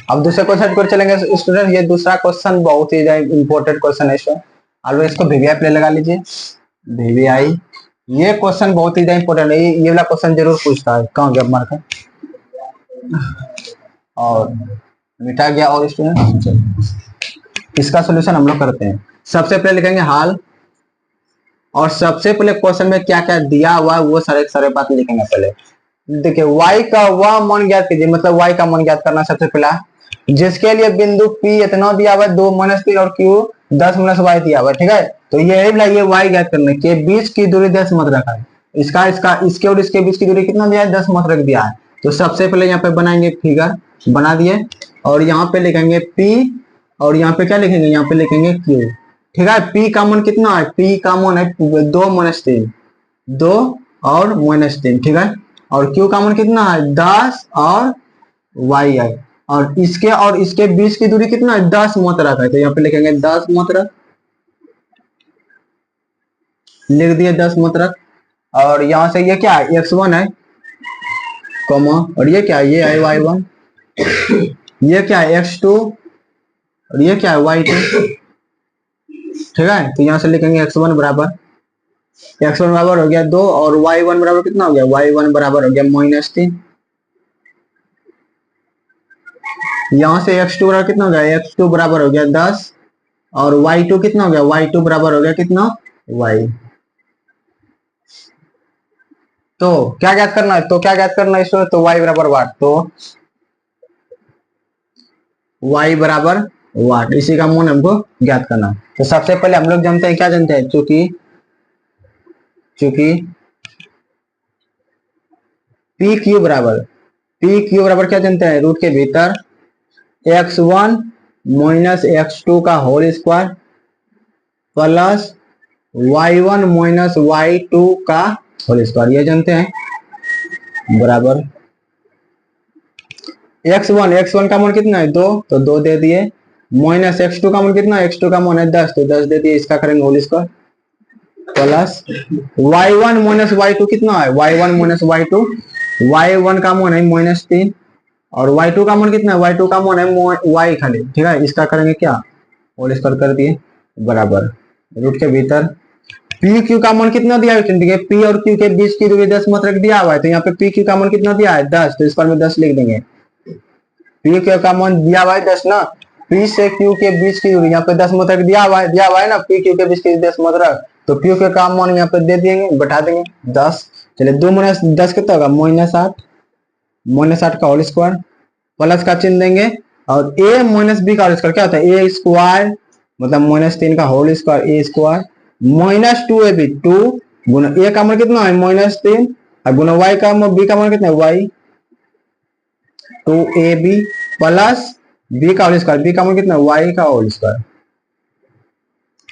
अब दूसरे क्वेश्चन पर चलेंगे स्टूडेंट। ये दूसरा क्वेश्चन बहुत ही इंपॉर्टेंट क्वेश्चन है इसमें। आप लोग इसको वीवीआई प्ले लगा लीजिए, वीवीआई। ये क्वेश्चन बहुत ही इंपॉर्टेंट है, ये वाला क्वेश्चन जरूर पूछता है। कहाँ गया मार्कर और मिटा गया। और स्टूडेंट इसका सोल्यूशन हम लोग करते हैं। सबसे पहले लिखेंगे हाल, और सबसे पहले क्वेश्चन में क्या क्या दिया हुआ है वो सारे बात लिखेंगे। पहले देखिए y का वह मान ज्ञात कीजिए, मतलब y का मान ज्ञात करना सबसे पहला, जिसके लिए बिंदु P इतना दिया हुआ है 2 - 3 और Q 10 - y दिया हुआ है। ठीक है, तो ये y ज्ञात करने के बीच की दूरी 10 मत रखा है। इसके और इसके बीच की दूरी कितना दिया है, 10 मत रख दिया है। तो सबसे पहले यहाँ पे बनाएंगे, फिगर बना दिए, और यहाँ पे लिखेंगे P, और यहाँ पे क्या लिखेंगे, यहाँ पे लिखेंगे Q। ठीक है, P का मान कितना है, P का मान है 2 - 3, 2 और -3। ठीक है, और Q का मान कितना है 10 और y है, और इसके बीच की दूरी कितना है 10 मत रखा है। तो यहाँ पे लिखेंगे 10 मत रख, लिख दिए 10 मत रख। और यहाँ से ये क्या है x1 है, कॉमा, और ये क्या है, ये है y1, ये क्या है x2, और ये क्या है y2। ठीक है, तो यहाँ से लिखेंगे x1 बराबर हो गया 2, और y1 बराबर कितना हो गया, y1 बराबर हो गया -3। यहाँ से x2 बराबर कितना हो गया, x2 बराबर हो गया 10, और y2 कितना हो गया, y2 बराबर हो गया कितना, y। तो क्या ज्ञात करना है, इसमें, तो y बराबर वाट, तो y बराबर वाट, इसी का मान हमको ज्ञात करना है। तो सबसे पहले हम लोग जानते हैं, क्या जानते हैं, चूंकि पी क्यू बराबर क्या जानते हैं, रूट के भीतर x1 - x2 का whole square plus y1 - y2 का होल स्क्वायर, ये जानते हैं, बराबर x1 का मान कितना है 2, तो 2 दे दिए, माइनस x2 का मान कितना है, x2 का मान है 10, तो 10 दे दिए, इसका करेंगे whole square plus y1 - y2 कितना है, y1 - y2, y1 का मान है -3, और y2 का मान कितना है, y2 का मान है y खाली। ठीक है, इसका करेंगे क्या, होल स्क्वायर कर दिए, बराबर रूट के भीतर पी क्यू का मान कितना दिया है, पी और क्यू के बीच की दूरी 10 मत रख दिया हुआ है। तो यहाँ पे पी क्यू का मान कितना दिया है 10, तो इस पर में 10 लिख देंगे। पी क्यू का मान दिया हुआ है 10 ना, पी से क्यू के बीच की दूरी यहाँ पे 10 मत रख दिया हुआ है ना, पी क्यू के बीच की 10 मत रख, तो पी क्यू का मान यहाँ पे दे देंगे, बैठा देंगे 10। चलिए 2 - 10 कितना होगा, -8 का होल स्क्वायर, प्लस का चिन्ह देंगे, और a - b का होल स्क्वायर क्या होता है, a स्क्वायर मतलब -3 का whole square, a square -2ab, 2 गुना a का मान कितना है -3, और गुना y का मान, b का मान कितना है y, 2ab प्लस b का होल स्क्वायर, b का मान कितना है y का होल स्क्वायर।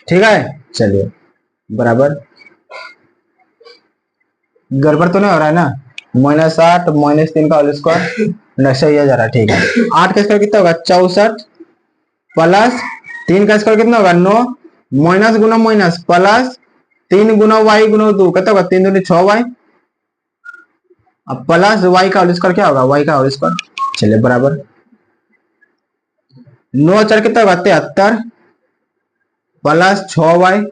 ठीक है, चलिए बराबर, गड़बड़ तो नहीं हो रहा है ना, -8 -3 का होल स्क्वायर, सही है जरा। ठीक है, 8 का स्क्वायर कितना होगा 64, प्लस 3 का स्क्वायर कितना होगा 9, माइनस गुना माइनस प्लस 3 गुना y गुना 2 कितना होगा 3 दूनी 6y, अब प्लस y का होल स्क्वायर क्या होगा, y का होल स्क्वायर। चलिए बराबर 9 4 कितना होगा 73, प्लस 6y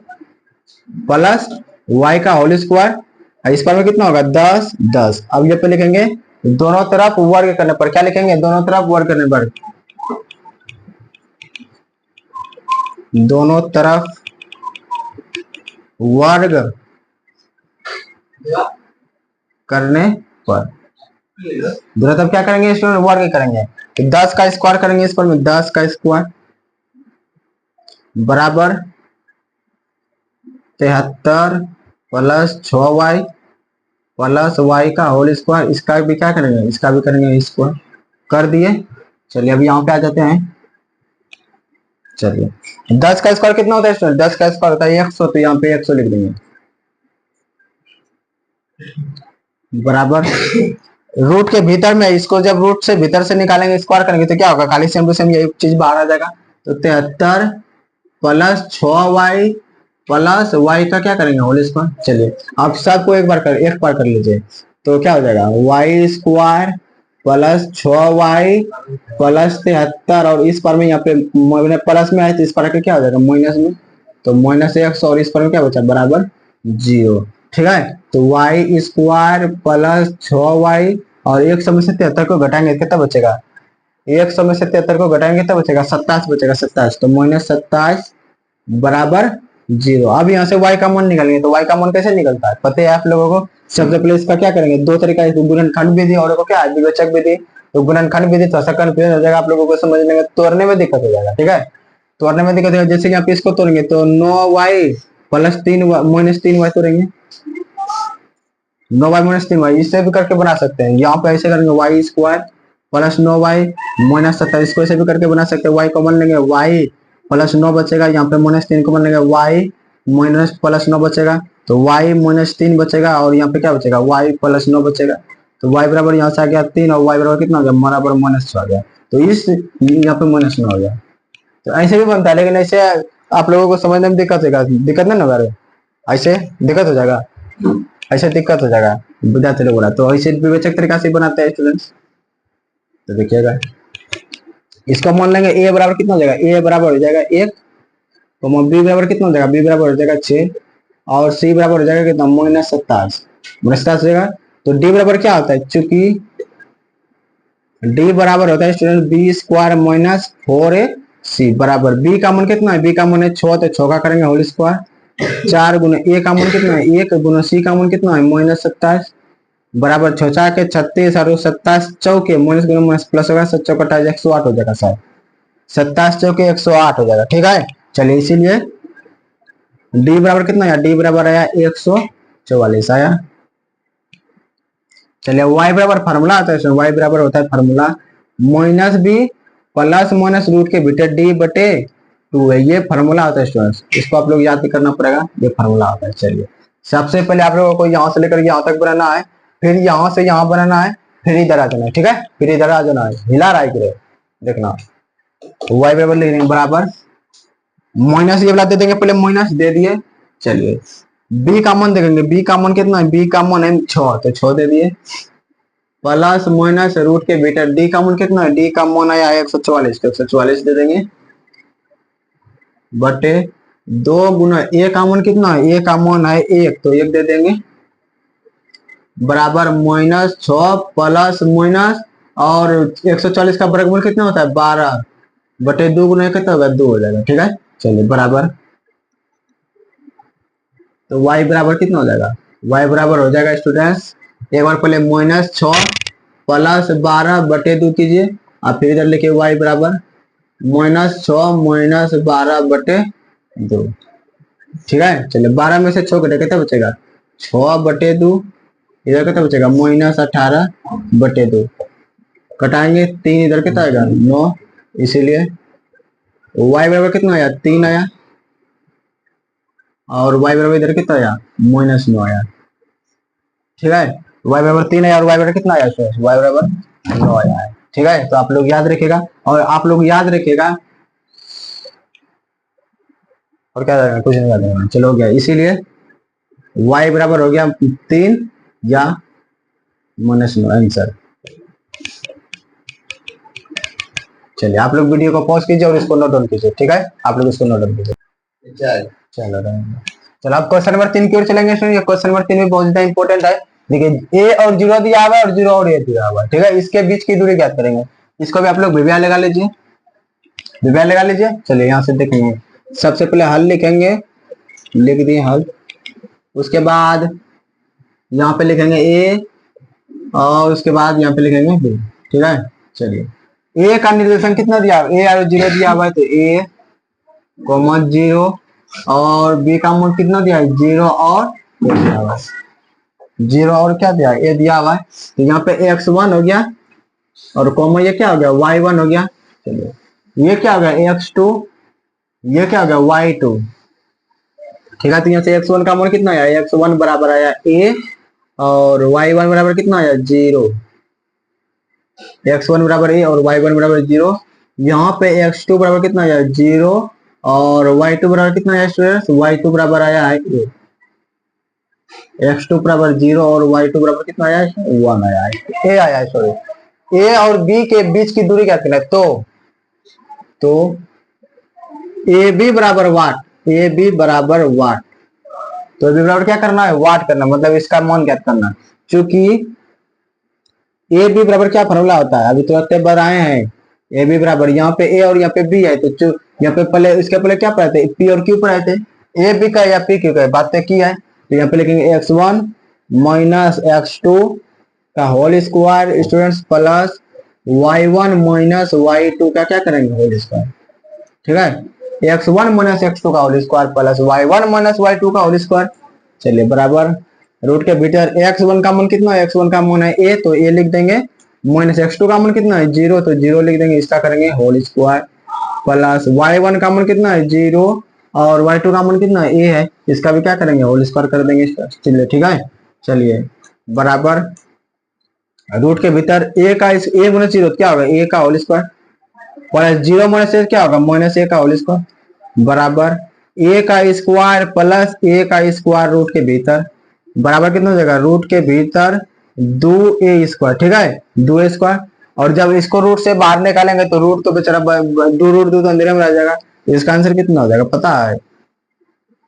प्लस y का होल स्क्वायर, इस पर में कितना होगा 10 10। अब ये पे लिखेंगे दोनों तरफ वर्ग करने पर, क्या लिखेंगे, दोनों तरफ वर्ग करने पर, दोनों तरफ वर्ग करने पर, दोनों तरफ क्या करेंगे, इसमें वर्ग करेंगे, तो 10 का स्क्वायर करेंगे, इस पर में 10 का स्क्वायर बराबर 73 प्लस 6y प्लस y का होल स्क्वायर, इसका भी क्या करेंगे, इसका भी करेंगे स्क्वायर कर दिए। चलिए अभी यहाँ पे आ जाते हैं। चलिए 10 का स्क्वायर कितना होता है, 10 का स्क्वायर होता है 100, तो यहाँ पे 100 लिख देंगे, बराबर रूट के भीतर में, इसको जब रूट से भीतर से निकालेंगे, स्क्वायर करेंगे, तो क्या होगा, खाली सेम टू सेम ये चीज बाहर आ जाएगा। तो 73 प्लस 6y प्लस y का क्या करेंगे, होल स्क्वायर। चलिए अब सबको एक बार कर लीजिए, तो क्या हो जाएगा y square plus 6y plus 73 और इस पर में यहाँ पे प्लस में आए तो इस पर क्या हो जाएगा माइनस में, तो -x और इस पर में क्या बचा बराबर 0। ठीक है, तो y स्क्वायर प्लस 6y और 100 में से 73 को घटाएंगे कितना बचेगा, 100 में से 73 को घटाएंगे तब बचेगा 27 बचेगा 27, तो -27 बराबर 0। अब यहाँ से y का मान निकालेंगे, तो y का मान कैसे निकलता है पता है आप लोगों को। सबसे पहले इसका क्या करेंगे, दो तरीका है, गुणनखंड विधि और क्या है विवेचक विधि। तो गुणनखंड विधि थोड़ा सा कंफ्यूजन हो जाएगा आप लोगों को समझने में, तोड़ने में दिक्कत हो जाएगा। ठीक है, तोड़ने में दिक्कत हो जैसे कि आप इसको तोड़ेंगे तो 9y प्लस 3 तोड़ेंगे, 9y माइनस 3y इससे भी करके बना सकते हैं। यहाँ पे ऐसे करेंगे y square plus 9y minus 27, इसको ऐसे भी करके बना सकते हैं। y कॉमन लेंगे y प्लस 9 बचेगा, यहाँ पे -3 कॉमन लेंगे y माइनस प्लस 9 बचेगा, तो y -3 बचेगा और यहाँ पे क्या बचेगा y प्लस 9 बचेगा। तो y बराबर यहाँ से आ गया 3 और y बराबर कितना हो गया बराबर -6 आ गया, तो इस यहाँ पे -9 हो गया। तो ऐसे भी बनता है, लेकिन ऐसे आप लोगों को समझने में दिक्कत होगा, दिक्कत नहीं ना, ऐसे दिक्कत हो जाएगा, ऐसे दिक्कत हो जाएगा विद्यार्थी लोग बोला। तो ऐसे विवेचक तरीका से बनाते हैं स्टूडेंट्स। तो देखिएगा इसको मान लेंगे a बराबर कितना हो जाएगा, a बराबर हो जाएगा 1, तो b बराबर कितना हो जाएगा, b बराबर हो जाएगा 6 और c बराबर हो जाएगा कितना -27 हो जाएगा। तो d बराबर क्या होता है, चूंकि d बराबर होता है student b square minus 4ac बराबर b का मान कितना है, b का मान है 6, तो 6 का करेंगे होल स्क्वायर 4 गुना a का मान कितना है 1 गुना c का मान कितना है -27 बराबर 6 के 36 और 27 चौके माइनस गुना माइनस प्लस होगा 7 चौका 108 हो जाएगा सर, 27 चौके 108 हो जाएगा। ठीक है, चलिए इसीलिए d बराबर कितना आया, d बराबर आया 144 आया। चलिए y बराबर फार्मूला आता है, y बराबर होता है formula -b plus minus root के बीटे d बटे 2 है, ये फार्मूला होता है स्टूडेंट्स, इसको आप लोग याद करना पड़ेगा, ये फार्मूला होता है। चलिए सबसे पहले आप लोगों को यहाँ से लेकर यहाँ तक बनाना है, फिर यहाँ से यहाँ बनाना है, फिर इधर आ जाना है। ठीक है, फिर इधर आ जाना है, हिला रहा है देखना, y बराबर लिख देंगे बराबर माइनस, ये वाला दे देंगे पहले माइनस दे दिए। चलिए b का मान देखेंगे, b का मान कितना है, b का मान है 6, तो 6 दे दिए प्लस माइनस रूट के बीटा d का मान कितना है, d का मान आया 144, तो 144 दे देंगे बटे 2 गुना a का मान कितना है, a का मान है 1, तो 1 दे देंगे बराबर -6 प्लस माइनस और 140 का वर्गमूल कितना होता है 12 बटे 2 गुना कितना होगा 2 हो जाएगा। ठीक है, चलिए बराबर, तो y बराबर कितना हो जाएगा, y बराबर हो जाएगा स्टूडेंट्स एक बार पहले -6 प्लस 12 बटे 2 कीजिए और फिर इधर लिखिए y बराबर -6 माइनस 12 बटे 2। ठीक है, चलिए 12 में से 6 घटे कितना बचेगा 6 बटे 2, इधर कितना बचेगा -18 बटे 2, कटाएंगे 3 इधर कितना आएगा 9, इसीलिए y बराबर कितना आया 3 आया और y बराबर इधर कितना आया -9 आया। ठीक है, y बराबर 3 आया और y बराबर कितना आया, y बराबर 9 आया। ठीक है, तो आप लोग याद रखिएगा, और आप लोग याद रखिएगा और क्या कुछ नहीं याद रखना, चलो हो गया, इसीलिए y बराबर हो गया 3 या -9 आंसर। चलिए आप लोग वीडियो को पॉज कीजिए और इसको नोट डाउन कीजिए। ठीक है, आप लोग इसको नोट डाउन कीजिए। चलो अब क्वेश्चन नंबर 3 की ओर चलेंगे। क्वेश्चन नंबर 3 भी बहुत ज्यादा इंपॉर्टेंट है। देखिए a और 0 दिया हुआ है और 0 और a दिया हुआ है। ठीक है, इसके बीच की दूरी ज्ञात करेंगे, इसको भी आप लोग विभेद लगा लीजिए, विभेद लगा लीजिए। चलिए यहाँ से देखेंगे, सबसे पहले हल लिखेंगे, लिख दिए हल, उसके बाद यहाँ पे लिखेंगे a और उसके बाद यहाँ पे लिखेंगे b। ठीक है, चलिए a का निर्देशन कितना दिया, a और 0 दिया हुआ है, तो a, 0 और b का मान कितना दिया है 0 और 0 और क्या दिया a दिया हुआ है, तो यहाँ पे x1 हो गया और कॉमा ये क्या हो गया y1 हो गया। चलिए ये क्या हो गया x2, ये क्या हो गया y2। ठीक है, तो यहाँ से x1 का मान कितना आया, x1 बराबर आया a और y1 बराबर कितना आया 0, x1 बराबर a और y1 बराबर 0। यहाँ पे x2 बराबर कितना आया 0 और y2 बराबर कितना आया स्टूडेंट्स, y2 बराबर आया है a, x2 बराबर 0 और y2 बराबर कितना आया 1 आया है, a आया है सॉरी, ए और बी के बीच की दूरी क्या करना है, तो ए बी बराबर वाट, ए बी बराबर वाट, तो ए बी बराबर क्या करना है, वाट करना, मतलब इसका मान ज्ञात करना। क्योंकि ए बी बराबर क्या फॉर्मूला होता है, अभी तुरंत बनाए हैं, ए बी बराबर यहाँ पे ए और यहाँ पे बी है, तो यहाँ पे पहले इसके पहले क्या पढ़ाए थे, पी और क्यू पढ़ाए थे, ए बी का या पी क्यू का बातें की है, तो यहाँ पे लिखेंगे x1 माइनस x2 का whole square students plus y1 minus y2 का क्या करेंगे होल स्क्वायर, ठीक है, x1 माइनस x2 का whole square plus y1 minus y2 का होल स्क्वायर। चलिए बराबर रूट के भीतर x1 का मान कितना है, x1 का मान है a, तो a लिख देंगे, माइनस x2 का मान कितना है 0, तो 0 लिख देंगे, इसका करेंगे होल स्क्वायर प्लस y1 का मान कितना है 0 और y2 का मान कितना है a है, इसका भी क्या करेंगे होल स्क्वायर कर देंगे इसका। चलिए ठीक है, चलिए बराबर रूट के भीतर a का a माइनस 0 क्या होगा, a का whole square plus 0 minus a क्या होगा, माइनस a का होल स्क्वायर बराबर a का स्क्वायर प्लस a का स्क्वायर रूट के भीतर बराबर कितना हो जाएगा, रूट के भीतर 2a स्क्वायर, ठीक है 2a स्क्वायर, और जब इसको रूट से बाहर निकालेंगे तो रूट तो बेचारा 2 रूट 2 तो अंधेरे में रह जाएगा, इसका आंसर कितना हो जाएगा पता है,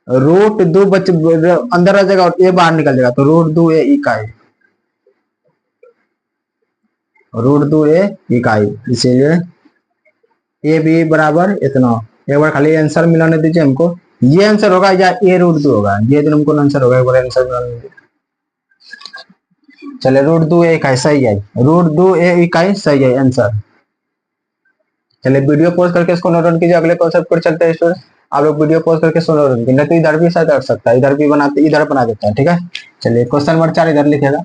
रूट 2 बच अंदर रह जाएगा और a बाहर निकल जाएगा, तो रूट 2a इकाई, रूट 2a इकाई, इसीलिए ए बी बराबर इतना। एक बार खाली आंसर मिलाने दीजिए हमको, ये आंसर होगा या ए रूट 2 होगा, ये दिन हमको आंसर होगा, एक बार आंसर मिलाने दीजिए। चले रूट 2a इकाई सही है, रूट 2a इकाई सही है आंसर। चले वीडियो पॉज करके इसको नोट डाउन कीजिए, अगले कॉन्सेप्ट पर चलते हैं स्टूडेंट, आप लोग वीडियो पॉज करके इसको नोट डाउन कीजिए, नहीं तो इधर भी शायद अट सकता है, इधर भी बनाते इधर बना देता है, ठीक है। चलिए क्वेश्चन नंबर 4 इधर लिखेगा,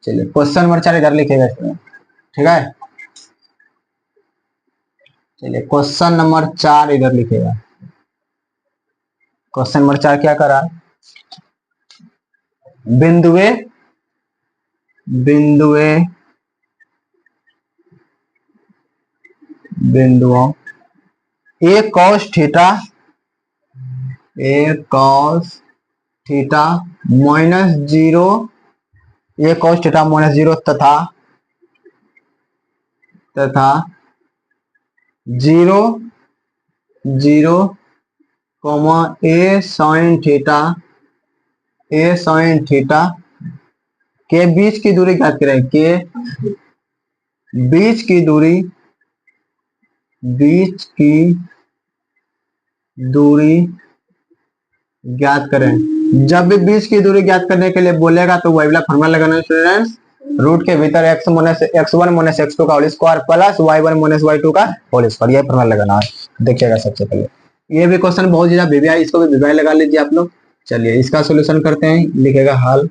चलिए क्वेश्चन नंबर 4 इधर लिखेगा ठीक है। चलिए क्वेश्चन नंबर 4 इधर लिखेगा, क्वेश्चन नंबर 4 क्या करा, बिंदुए बिंदुए बिंदुओं ए कॉस थीटा माइनस 0 ए कॉस थीटा माइनस 0 तथा 0 0 ए साइन थीटा के बीच की दूरी ज्ञात करें, के बीच की दूरी ज्ञात करें। जब भी बीच की दूरी ज्ञात करने के लिए बोलेगा तो वही वाला फॉर्मूला लगाना स्टूडेंट्स, रूट के भीतर x1 माइनस x2 का whole square plus y1 minus y2 का होल स्क्वायर, ये फॉर्मूला लगाना है। देखिएगा सबसे पहले ये भी क्वेश्चन बहुत ज्यादा वीवीआई, इसको भी वीवीआई लगा लीजिए आप लोग। चलिए इसका सॉल्यूशन करते हैं, लिखेगा हल।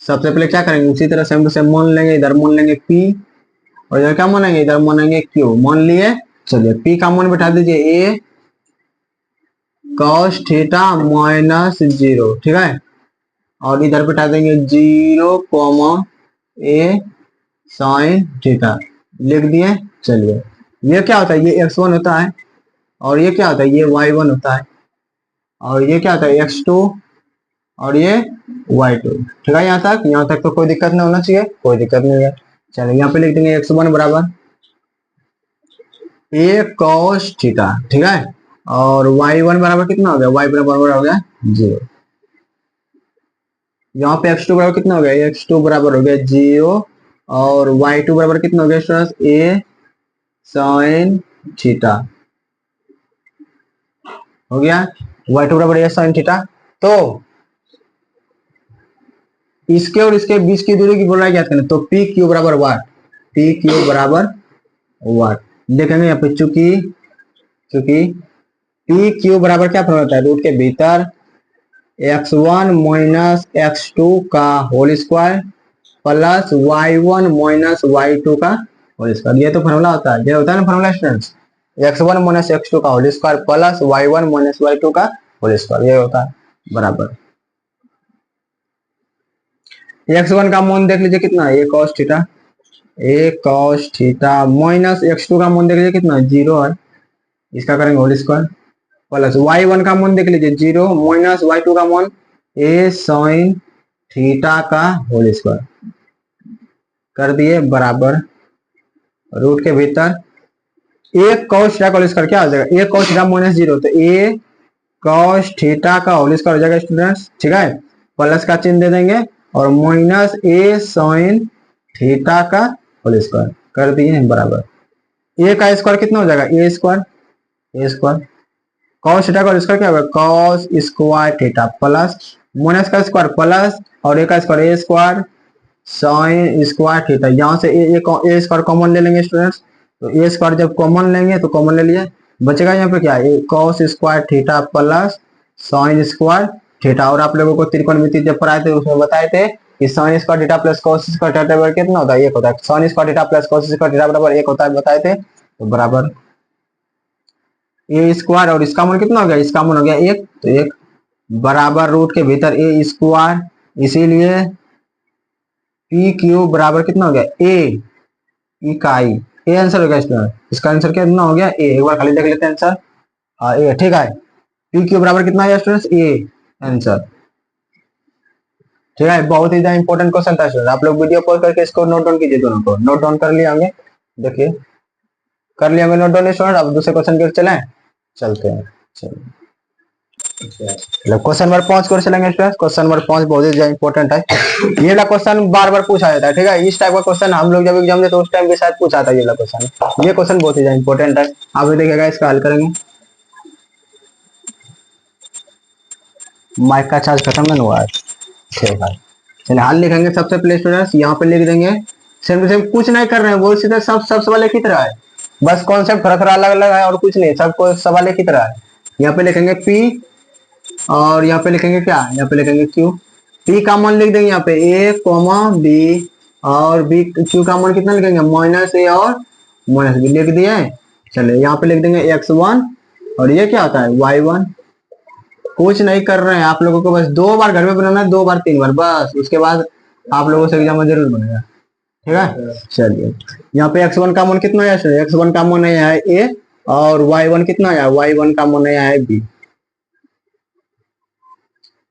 सबसे पहले क्या करेंगे, उसी तरह सेम टू सेम मान लेंगे, इधर मान लेंगे p और इधर क्या मानेंगे, इधर मानेंगे q, मान लिए। चलिए p का मान बैठा दीजिए a cos थीटा माइनस 0, ठीक है, और इधर बैठा देंगे 0 a साइन थीटा, लिख दिए। चलिए ये क्या होता है, ये x1 होता है और ये क्या होता है, ये y1 होता है और ये क्या होता है x2 और ये y2, ठीक है। यहाँ तक तो कोई दिक्कत नहीं होना चाहिए, कोई दिक्कत नहीं है। चलिए यहाँ पे लिख देंगे x1 बराबर a cos थीटा, ठीक है, और y1 बराबर कितना हो गया, y बराबर हो गया 0। यहाँ पे x2 बराबर कितना हो गया, x2 बराबर हो गया 0 और y2 बराबर कितना हो गया स्टूडेंट्स, a साइन थीटा हो गया, y2 बराबर a साइन थीटा। तो इसके और इसके बीच की दूरी की बोल रहा है क्या करना, तो पी क्यू बराबर वाट, पी क्यू बराबर वाट देखेंगे यहाँ पे, चूंकि पी क्यू बराबर क्या फॉर्मूला होता है, रूट के भीतर x1 माइनस x2 का whole square plus y1 minus y2 का होल स्क्वायर, ये तो फॉर्मूला होता है, ये होता है ना formula students, x1 minus x2 का whole square plus y1 minus y2 का होल स्क्वायर, ये होता है बराबर। x1 का मान देख लीजिए कितना है, a cos theta minus x2 का मान देख लीजिए कितना है 0 है, इसका करेंगे होल स्क्वायर प्लस y1 का मान देख लीजिए 0 माइनस y2 का मान a sin थीटा का होल स्क्वायर कर दिए बराबर रूट के भीतर a cos थीटा का होल स्क्वायर क्या हो जाएगा, a cos थीटा माइनस 0 तो a cos थीटा का होल स्क्वायर हो जाएगा स्टूडेंट्स, ठीक है। प्लस का चिन्ह दे देंगे और माइनस a sin थीटा का होल स्क्वायर कर दिए बराबर a का स्क्वायर कितना हो जाएगा, a स्क्वायर cos थीटा का स्क्वायर क्या होगा, cos square theta plus minus का स्क्वायर प्लस और a का square a square sin square theta. यहाँ से a स्क्वायर कॉमन ले लेंगे स्टूडेंट्स, तो a स्क्वायर जब कॉमन लेंगे तो कॉमन ले लिया, बचेगा यहाँ पे क्या है cos square theta plus sin square theta. और आप लोगों को त्रिकोणमिति जब पढ़ाए थे उसमें बताए थे कि sin square theta plus cos square theta बराबर कितना होता है, एक होता है। sin square theta plus cos square theta बराबर एक होता है बताए थे, तो बराबर ए स्क्वायर और इसका मान कितना हो गया, इसका मान हो गया एक, तो एक बराबर रूट के भीतर ए स्क्वायर, इसीलिए पी क्यू बराबर कितना हो गया ए इकाई, ए आंसर हो गया स्टूडेंट। इसका आंसर कितना हो गया ए, एक बार खाली देख लेते हैं आंसर, हाँ ए, ठीक है। पी क्यू बराबर कितना है स्टूडेंट्स, ए आंसर, ठीक है। बहुत ही इंपॉर्टेंट क्वेश्चन था स्टूडेंट, आप लोग वीडियो पॉज करके इसको नोट डाउन कीजिए, दोनों को नोट डाउन कर लिया होंगे, देखिए कर लिया होंगे नोट डाउन स्टूडेंट। अब दूसरे क्वेश्चन की ओर चलते हैं, क्वेश्चन नंबर 5 को चलेंगे स्टूडेंट। क्वेश्चन नंबर 5 बहुत ही इंपॉर्टेंट है, ये वाला क्वेश्चन बार बार पूछा जाता है, ठीक है। इस टाइप का क्वेश्चन हम लोग जब एग्जाम देते तो उस टाइम भी शायद पूछा था ये वाला क्वेश्चन। ये क्वेश्चन बहुत ही इंपॉर्टेंट है, आप भी देखिएगा, इसका हल करेंगे। माइक का चार्ज खत्म नहीं हुआ है, ठीक है। चलिए हल लिखेंगे सबसे पहले स्टूडेंट्स, यहाँ पे लिख देंगे सेम टू सेम, कुछ नहीं कर रहे हैं, वो सीधा सब सवाल एक ही तरह है, बस कॉन्सेप्ट थोड़ा थोड़ा अलग अलग है और कुछ नहीं, सबको सवाल एक ही तरह है। यहाँ पे लिखेंगे P और यहाँ पे लिखेंगे क्या, यहाँ पे लिखेंगे Q। P का मान लिख देंगे यहाँ पे A, B और B, Q का मान कितना लिखेंगे माइनस A और माइनस B लिख दिए। चलिए यहाँ पे लिख देंगे x1 और ये क्या होता है y1। कुछ नहीं कर रहे हैं, आप लोगों को बस 2 बार घर में बनाना है, 2 बार 3 बार बस, उसके बाद आप लोगों से एग्जाम में जरूर बनेगा, ठीक है। चलिए यहाँ पे x1 का मान कितना है, x1 का मान है a और y1 कितना है, y1 का मान है b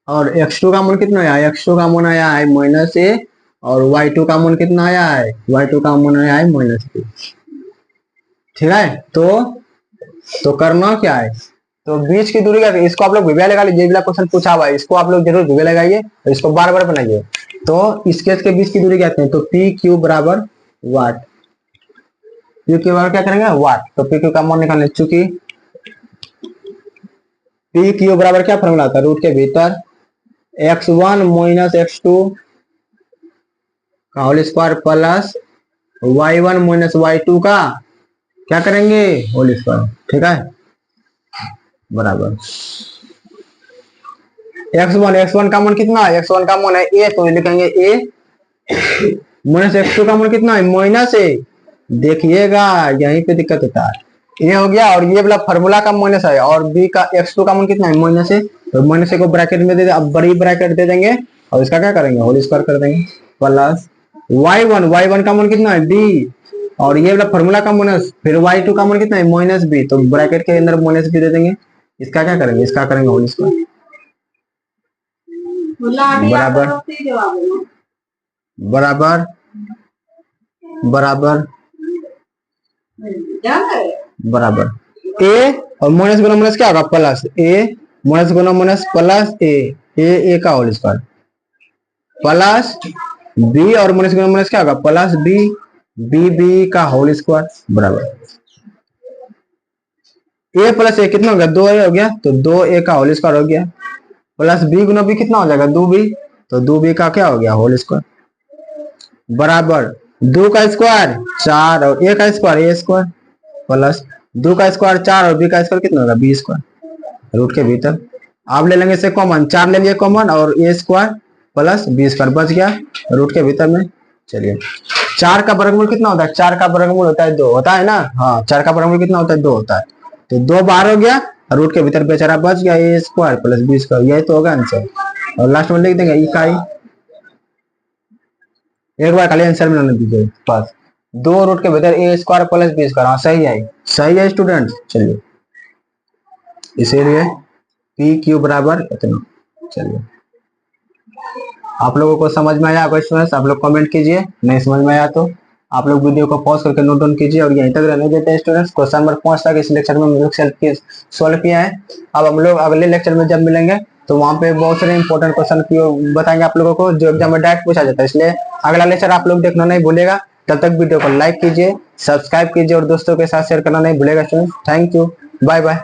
और x2 का मान कितना है, x2 का मान आया है माइनस a और y2 का मान कितना आया है, y2 का मान आया है माइनस b, ठीक है। तो करना क्या है, तो बीच की दूरी का इसको आप लोग भिविया लगा लीजिए, क्वेश्चन पूछा हुआ है, इसको आप लोग जरूर भिविया लगाइए और इसको बार बार बनाइए। तो इस केस के बीच की दूरी कहते हैं, तो पी क्यू बराबर वाट, पी क्यू बराबर क्या करेंगे वाट, तो पी क्यू का मान निकालने, चूंकि पी क्यू बराबर क्या फॉर्मूला होता है, रूट के भीतर x1 माइनस x2 का whole square plus y1 minus y2 का क्या करेंगे होल स्क्वायर, ठीक है, बराबर x1 का मान कितना है, x1 का मान है a, तो लिखेंगे a माइनस x2 का मान कितना है माइनस a, देखिएगा यहीं पे दिक्कत होता है, ये हो गया और ये वाला फार्मूला का माइनस है और b का x2 का मान कितना है माइनस a, तो माइनस a को ब्रैकेट में दे दे, अब बड़ी ब्रैकेट दे देंगे और इसका क्या करेंगे होल स्क्वायर कर देंगे प्लस y1 का मान कितना है b और ये वाला फार्मूला का माइनस, फिर y2 का मान कितना है माइनस b, तो ब्रैकेट के अंदर माइनस b दे देंगे, इसका क्या करेंगे, इसका करेंगे होल स्क्वायर बराबर बराबर बराबर बराबर a और माइनस गुना माइनस क्या होगा plus a, minus Guna minus plus a का होल स्क्वायर प्लस b और माइनस गुना माइनस क्या होगा प्लस b का होल स्क्वायर बराबर a प्लस a कितना हो गया 2a हो गया, तो 2a का होल स्क्वायर हो गया प्लस b गुना b कितना हो जाएगा 2b, तो 2b का क्या हो गया होल स्क्वायर बराबर 2 का स्क्वायर 4 और a का स्क्वायर a स्क्वायर प्लस 2 का स्क्वायर 4 और b का स्क्वायर कितना होगा b स्क्वायर रूट के भीतर। आप ले लेंगे इसे कॉमन, 4 ले लिए कॉमन और a square plus b square बच गया रूट के भीतर में। चलिए 4 का वर्गमूल कितना होता है, 4 का वर्गमूल होता है 2 होता है ना, हाँ 4 का वर्गमूल कितना होता है 2 होता है, तो 2 बाहर हो गया रूट के भीतर बेचारा बच गया a square plus b square, यही तो होगा आंसर। और लास्ट में लिख देंगे इकाई, एक बार खाली आंसर में दीजिए बस, 2 रूट के भीतर a square plus b square, हाँ सही है स्टूडेंट। चलिए इसीलिए पी क्यू बराबर इतना। चलिए, आप लोगों को समझ में आया क्वेश्चन? आप लोग कमेंट कीजिए, नहीं समझ में आया तो आप लोग वीडियो को पॉज करके नोट डाउन कीजिए और यहीं तक रहने देते हैं स्टूडेंट्स। क्वेश्चन नंबर 5 तक इस लेक्चर में हम लोग सॉल्व किया है। अब हम लोग अगले लेक्चर में जब मिलेंगे तो वहां पे बहुत सारे इंपॉर्टेंट क्वेश्चन बताएंगे आप लोगों को, जो एग्जाम में डायरेक्ट पूछा जाता है। इसलिए अगला लेक्चर आप लोग देखना नहीं भूलेगा। तब तक वीडियो को लाइक कीजिए, सब्सक्राइब कीजिए और दोस्तों के साथ शेयर करना नहीं भूलेगा students. Thank you, bye bye.